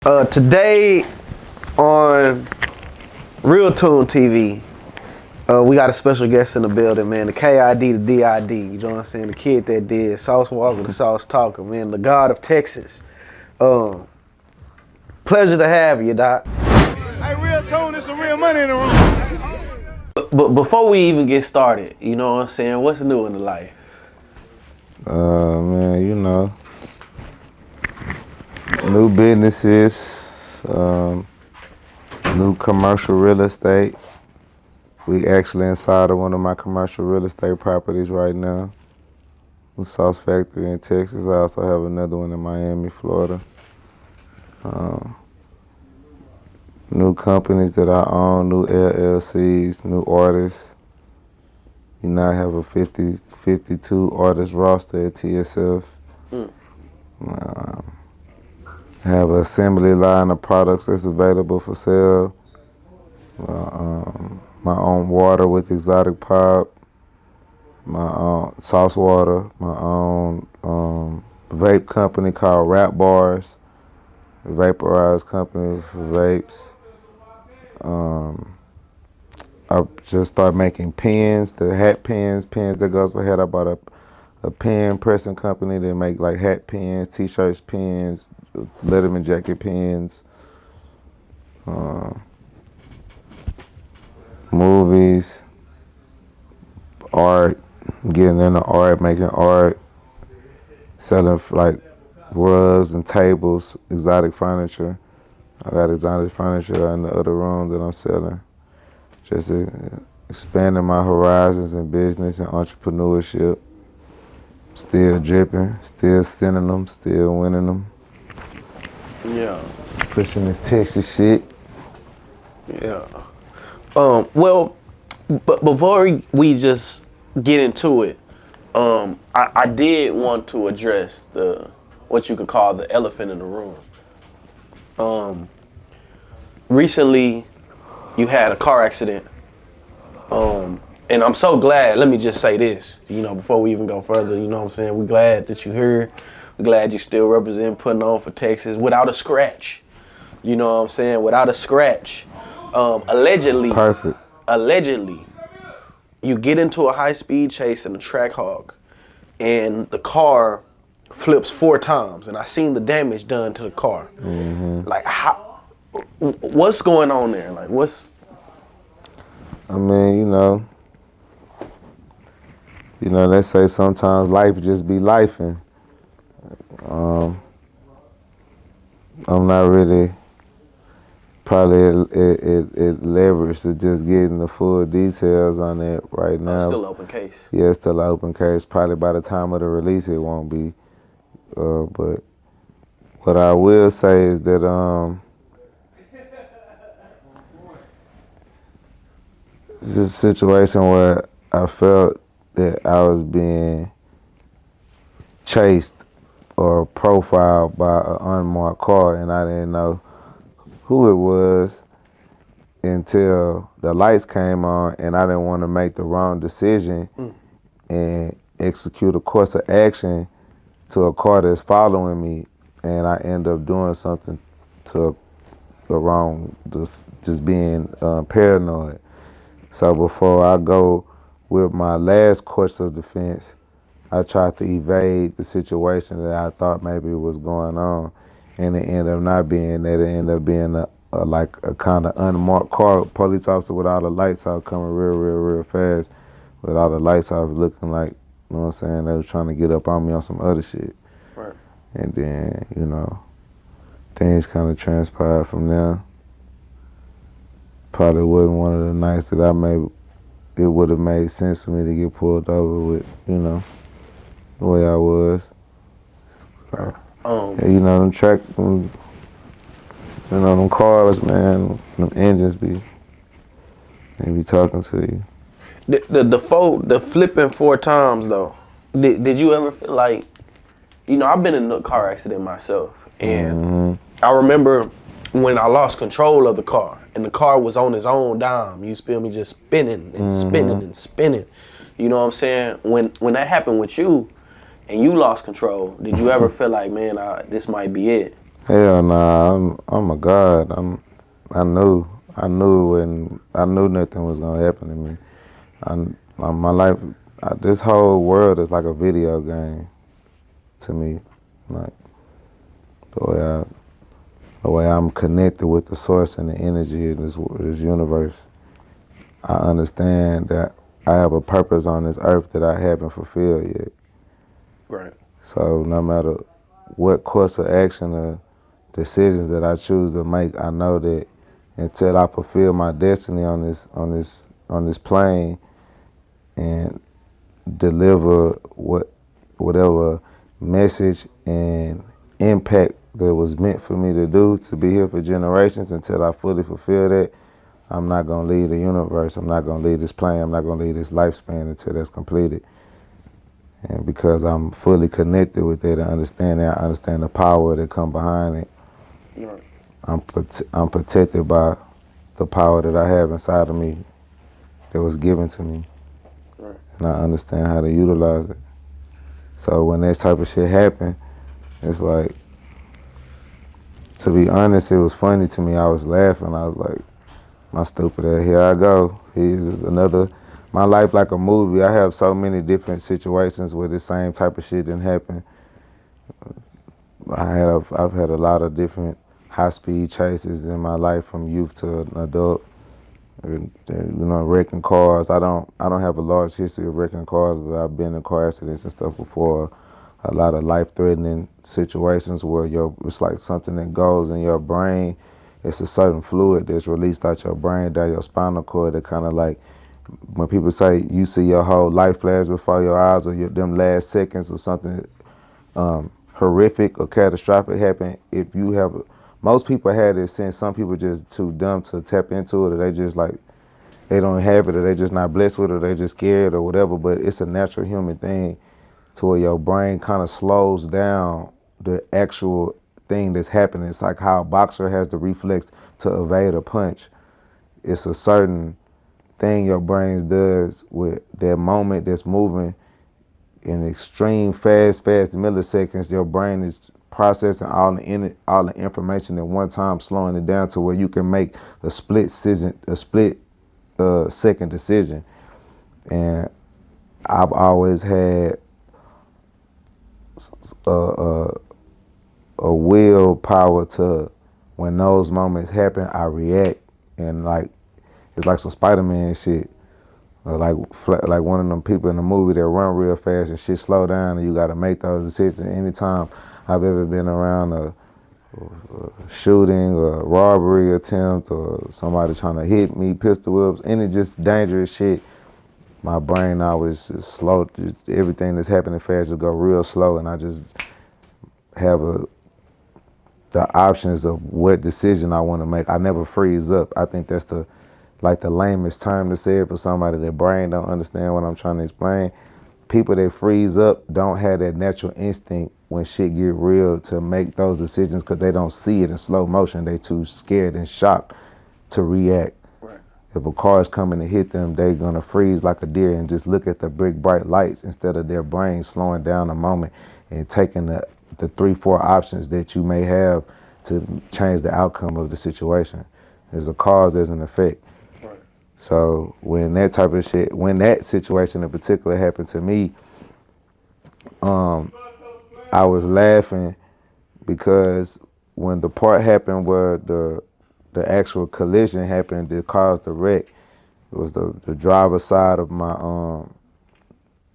Today on RealToonTV, we got a special guest in the building, man. The KID, the DID, you know what I'm saying? The kid that did Sauce Walka, the Sauce Talker, man. The God of Texas. Pleasure to have you, Doc. Hey, RealToon, it's some real money in the room. But before we even get started, you know what I'm saying? What's new in the life? Man, you know, new businesses, new commercial real estate. We actually inside of one of my commercial real estate properties right now. The sauce factory in Texas. I also have another one in Miami, Florida. New companies that I own, new LLCs, new artists. You know, I have a 52 artist roster at TSF. I have an assembly line of products that's available for sale. My own water with exotic pop. My own sauce water. My own vape company called Rap Bars. A vaporized company for vapes. I just started making pens, the hat pens that goes with hat. I bought a pen pressing company that make like hat pens, t-shirts pens, Letterman jacket pens, movies, art, getting into art, making art, selling like rugs and tables, exotic furniture. I got exotic furniture in the other room that I'm selling. Just expanding my horizons in business and entrepreneurship. Still dripping, still sending them, still winning them. Yeah. Pushing this Texas shit. Yeah. Well, but before we just get into it, I did want to address what you could call the elephant in the room. Recently, you had a car accident, and I'm so glad. Let me just say this, you know, before we even go further, you know what I'm saying? We're glad that you're here. We're glad you still represent, putting on for Texas without a scratch. You know what I'm saying? Without a scratch. Allegedly. Perfect. Allegedly, you get into a high-speed chase in a track hog, and the car flips 4 times, and I seen the damage done to the car. Mm-hmm. Like, what's going on there? Like, I mean, you know, let's say sometimes life just be lifing. I'm not really probably at leverage to just getting the full details on it right now. It's still an open case. Yeah, it's still an open case. Probably by the time of the release, it won't be. But what I will say is that this is a situation where I felt that I was being chased or profiled by an unmarked car, and I didn't know who it was until the lights came on, and I didn't want to make the wrong decision and execute a course of action to a car that's following me, and I end up doing something to the wrong, just being paranoid. So before I go with my last course of defense, I tried to evade the situation that I thought maybe was going on, and it ended up not being that. It ended up being a kind of unmarked car, police officer with all the lights out coming real fast, with all the lights off, looking like, you know what I'm saying, they was trying to get up on me on some other shit. Right. And then, you know, things kind of transpired from there. Probably wasn't one of the nights that it would have made sense for me to get pulled over with, you know, the way I was. So, you know, them cars, man, them engines they be talking to you. The flipping 4 times though. Did you ever feel like, you know, I've been in a car accident myself, and I remember when I lost control of the car, and the car was on its own dime. You feel me? Just spinning and spinning and spinning. You know what I'm saying? When that happened with you, and you lost control, did you ever feel like, man, this might be it? Hell nah, I'm a god. I knew nothing was gonna happen to me. My life, this whole world is like a video game to me. Like the way I'm connected with the source and the energy of this universe. I understand that I have a purpose on this earth that I haven't fulfilled yet. Right. So no matter what course of action or decisions that I choose to make, I know that until I fulfill my destiny on this plane and deliver whatever message and impact that was meant for me to do, to be here for generations, until I fully fulfill that, I'm not gonna leave the universe. I'm not gonna leave this plane. I'm not gonna leave this lifespan until that's completed. And because I'm fully connected with it and understand that, I understand the power that come behind it. Right. I'm protected by the power that I have inside of me that was given to me. Right. And I understand how to utilize it. So when that type of shit happen, it's like, to be honest, it was funny to me. I was laughing. I was like, my stupid ass, here I go. Here's another, my life like a movie. I have so many different situations where the same type of shit didn't happen. I've had a lot of different high-speed chases in my life from youth to an adult. Wrecking cars. I don't have a large history of wrecking cars, but I've been in car accidents and stuff before. A lot of life-threatening situations where it's like something that goes in your brain. It's a certain fluid that's released out your brain, down your spinal cord, that kind of like, when people say you see your whole life flash before your eyes, or them last seconds or something horrific or catastrophic happen. If you have, most people have this sense. Some people just too dumb to tap into it, or they just like, they don't have it, or they just not blessed with it, or they just scared or whatever. But it's a natural human thing to where your brain kind of slows down the actual thing that's happening. It's like how a boxer has the reflex to evade a punch. It's a certain thing your brain does with that moment that's moving in extreme fast milliseconds. Your brain is processing all the information at one time, slowing it down to where you can make a split second decision. And I've always had a willpower to, when those moments happen, I react, and like, it's like some Spider-Man shit. Like one of them people in the movie that run real fast and shit slow down, and you got to make those decisions. Anytime I've ever been around a shooting or a robbery attempt, or somebody trying to hit me, pistol whips, any just dangerous shit, my brain always is slow. Everything that's happening fast just go real slow, and I just have the options of what decision I want to make. I never freeze up. I think that's the lamest term to say it for somebody that brain don't understand what I'm trying to explain. People that freeze up don't have that natural instinct when shit get real to make those decisions, because they don't see it in slow motion. They too scared and shocked to react. Right. If a car is coming to hit them, they're gonna freeze like a deer and just look at the big bright lights, instead of their brain slowing down a moment and taking the 3-4 options that you may have to change the outcome of the situation. There's a cause, there's an effect. So when that situation in particular happened to me, I was laughing because when the part happened where the actual collision happened that caused the wreck, it was the driver's side of my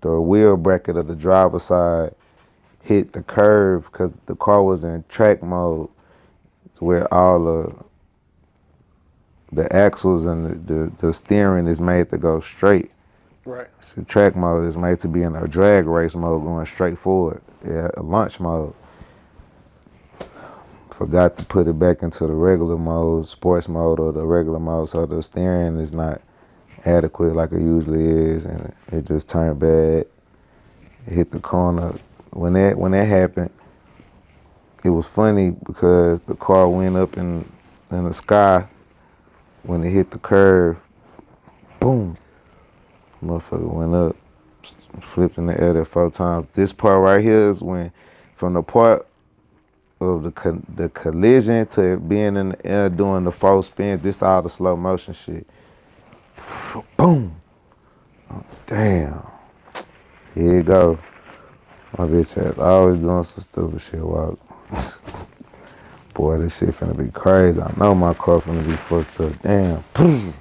the wheel bracket of the driver's side hit the curve, because the car was in track mode, where all the axles and the steering is made to go straight. Right. So track mode is made to be in a drag race mode, going straight forward. Yeah, a launch mode. Forgot to put it back into the regular mode, sports mode, or the regular mode, so the steering is not adequate like it usually is, and it just turned bad. It hit the corner. When that happened, it was funny because the car went up in the sky. When it hit the curve, boom, motherfucker went up, flipped in the air there 4 times. This part right here is when, from the part of the collision to it being in the air doing the 4 spins. This all the slow motion shit. Boom. Oh, damn. Here you go. My bitch ass always doing some stupid shit. Walk. Boy, this shit finna be crazy. I know my car finna be fucked up. Damn.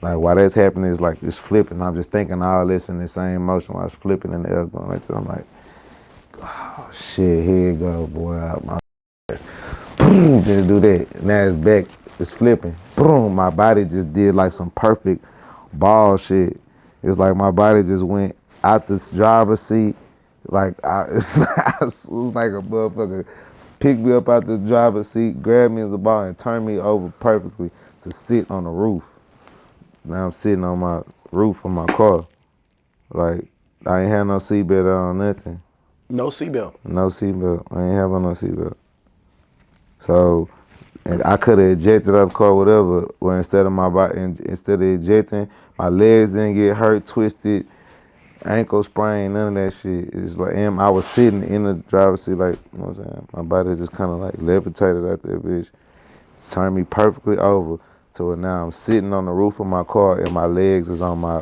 Like, while that's happening, it's like it's flipping. I'm just thinking all this in the same motion while it's flipping in the air going like that. I'm like, oh shit, here you go, boy. My ass. Just do that. Now it's back. It's flipping. Boom. My body just did like some perfect ball shit. It's like my body just went out the driver's seat. Like, it's like a motherfucker picked me up out the driver's seat, grabbed me as a ball, and turned me over perfectly to sit on the roof. Now I'm sitting on my roof of my car. Like, I ain't had no seatbelt on, nothing. No seatbelt. No seatbelt. I ain't have on no seatbelt. So, and I could have ejected out the car, whatever. Well, instead of ejecting, my legs didn't get hurt, twisted, ankle sprain, none of that shit. It's like, I was sitting in the driver's seat, like, you know what I'm saying? My body just kind of like levitated out there, bitch. Turned me perfectly over to where now I'm sitting on the roof of my car and my legs is on my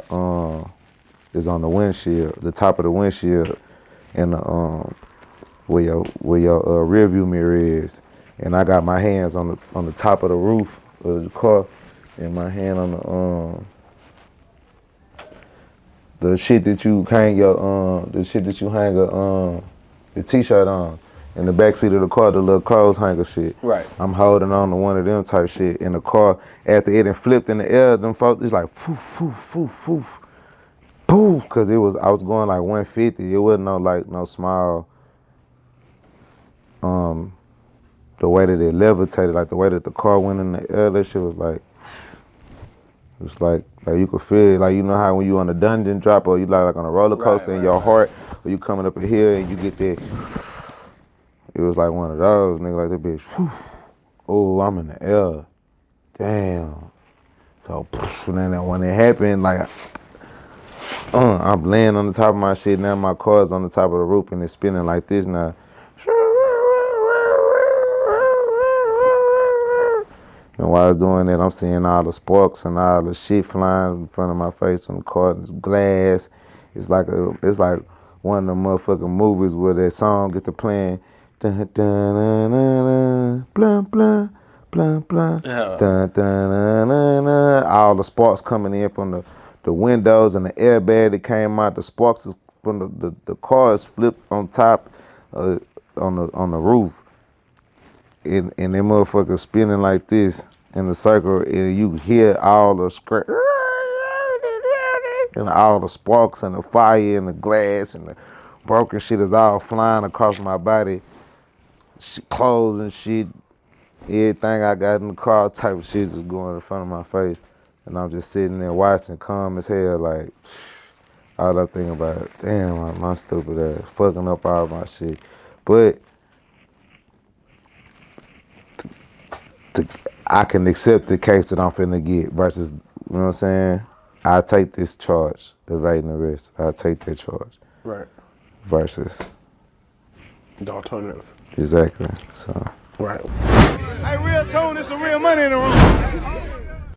is on the windshield, the top of the windshield, and where your rear view mirror is, and I got my hands on the top of the roof of the car, and my hand on the shit that you hang the t-shirt on. In the backseat of the car, the little clothes hanger shit. Right. I'm holding on to one of them type shit in the car. After it done flipped in the air, them folks, it's like foof, foof, foof, foof, poof, cause I was going like 150. It wasn't no small, the way that it levitated, like the way that the car went in the air, that shit was like, it's like you could feel it, like, you know how when you on a dungeon drop or you like on a roller coaster in your heart, or you coming up a hill and you get that. It was like one of those, nigga, like that bitch, whew. Oh, I'm in the air. Damn. So, and then when it happened, like, I'm laying on the top of my shit, now my car's on the top of the roof and it's spinning like this now. And while I was doing that, I'm seeing all the sparks and all the shit flying in front of my face on the car, and it's glass. It's like one of the motherfucking movies where that song get to playing. Dun, dun, dun, dun, dun, blah, blah, blah, blah. Yeah. Dun, dun, dun, dun, dun. All the sparks coming in from the windows and the airbag that came out. The sparks is from the cars flipped on top on the roof. And that motherfucker spinning like this in the circle, and you hear all the scratch and all the sparks and the fire and the glass and the broken shit is all flying across my body. Clothes and shit, everything I got in the car, type of shit is going in front of my face. And I'm just sitting there watching, calm as hell, like, all I think about, damn, my stupid ass, fucking up all my shit. But I can accept the case that I'm finna get versus, you know what I'm saying? I take this charge, evading arrest. I take that charge. Right. Versus the alternative. Exactly. So. Right. Hey, RealToon, it's some real money in the room.